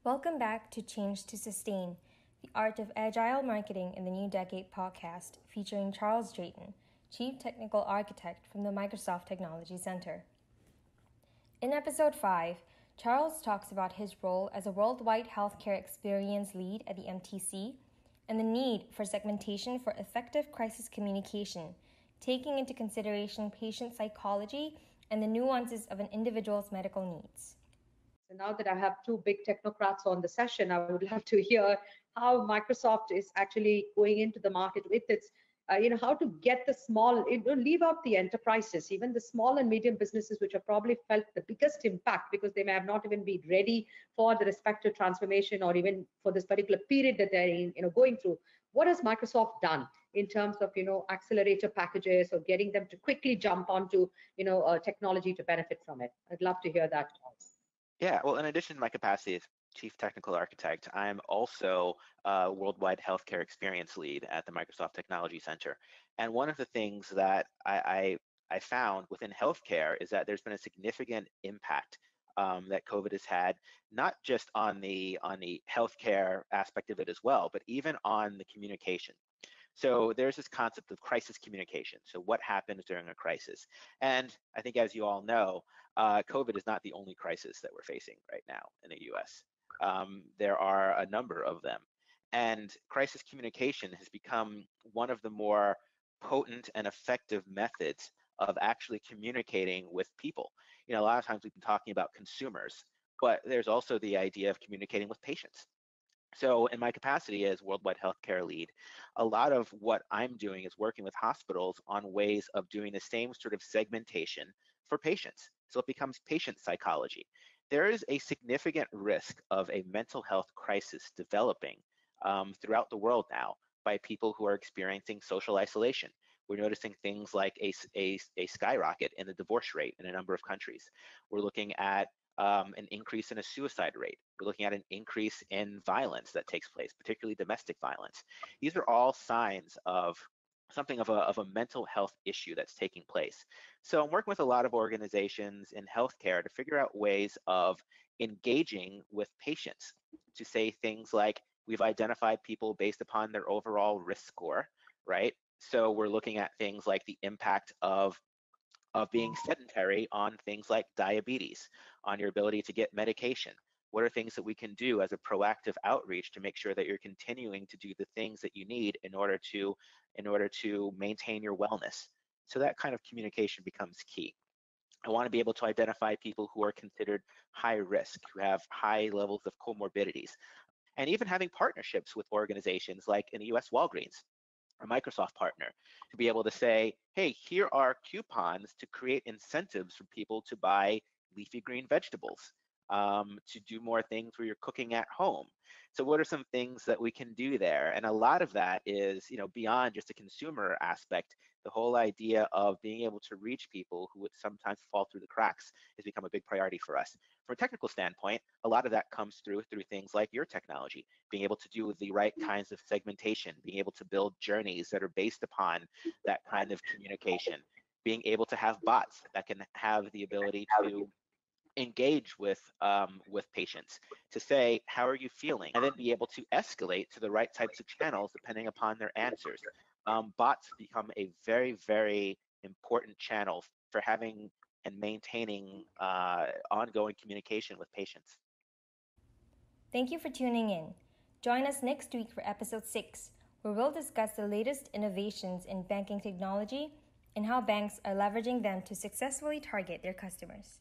Welcome back to Change to Sustain, the Art of Agile Marketing in the New Decade podcast featuring Charles Drayton, Chief Technical Architect from the Microsoft Technology Center. In episode 5, Charles talks about his role as a worldwide healthcare experience lead at the MTC and the need for segmentation for effective crisis communication, taking into consideration patient psychology and the nuances of an individual's medical needs. So now that I have two big technocrats on the session, I would love to hear how Microsoft is actually going into the market with its, how to get the small, leave out the enterprises, even the small and medium businesses, which have probably felt the biggest impact because they may have not even been ready for the respective transformation or even for this particular period that they're going through. What has Microsoft done in terms of, accelerator packages or getting them to quickly jump onto, technology to benefit from it? I'd love to hear that. Yeah, well, in addition to my capacity as Chief Technical Architect, I'm also a Worldwide Healthcare Experience Lead at the Microsoft Technology Center. And one of the things that I found within healthcare is that there's been a significant impact that COVID has had, not just on the healthcare aspect of it as well, but even on the communication. So there's this concept of crisis communication. So what happens during a crisis? And I think, as you all know, COVID is not the only crisis that we're facing right now in the US. There are a number of them. And crisis communication has become one of the more potent and effective methods of actually communicating with people. A lot of times we've been talking about consumers, but there's also the idea of communicating with patients. So in my capacity as Worldwide Healthcare Lead, a lot of what I'm doing is working with hospitals on ways of doing the same sort of segmentation for patients. So it becomes patient psychology. There is a significant risk of a mental health crisis developing throughout the world now by people who are experiencing social isolation. We're noticing things like a skyrocket in the divorce rate in a number of countries. We're looking at an increase in a suicide rate. We're looking at an increase in violence that takes place, particularly domestic violence. These are all signs of something of a mental health issue that's taking place. So I'm working with a lot of organizations in healthcare to figure out ways of engaging with patients to say things like, we've identified people based upon their overall risk score, right? So we're looking at things like the impact of being sedentary on things like diabetes, on your ability to get medication. What are things that we can do as a proactive outreach to make sure that you're continuing to do the things that you need in order to maintain your wellness? So that kind of communication becomes key. I want to be able to identify people who are considered high risk, who have high levels of comorbidities, and even having partnerships with organizations like in the US Walgreens, a Microsoft partner, to be able to say, hey, here are coupons to create incentives for people to buy leafy green vegetables, to do more things where you're cooking at home. So what are some things that we can do there? And a lot of that is, beyond just a consumer aspect. The whole idea of being able to reach people who would sometimes fall through the cracks has become a big priority for us. From a technical standpoint, a lot of that comes through things like your technology, being able to do the right kinds of segmentation, being able to build journeys that are based upon that kind of communication, being able to have bots that can have the ability to engage with patients to say, how are you feeling? And then be able to escalate to the right types of channels depending upon their answers. Bots become a very, very important channel for having and maintaining ongoing communication with patients. Thank you for tuning in. Join us next week for episode 6, where we'll discuss the latest innovations in banking technology and how banks are leveraging them to successfully target their customers.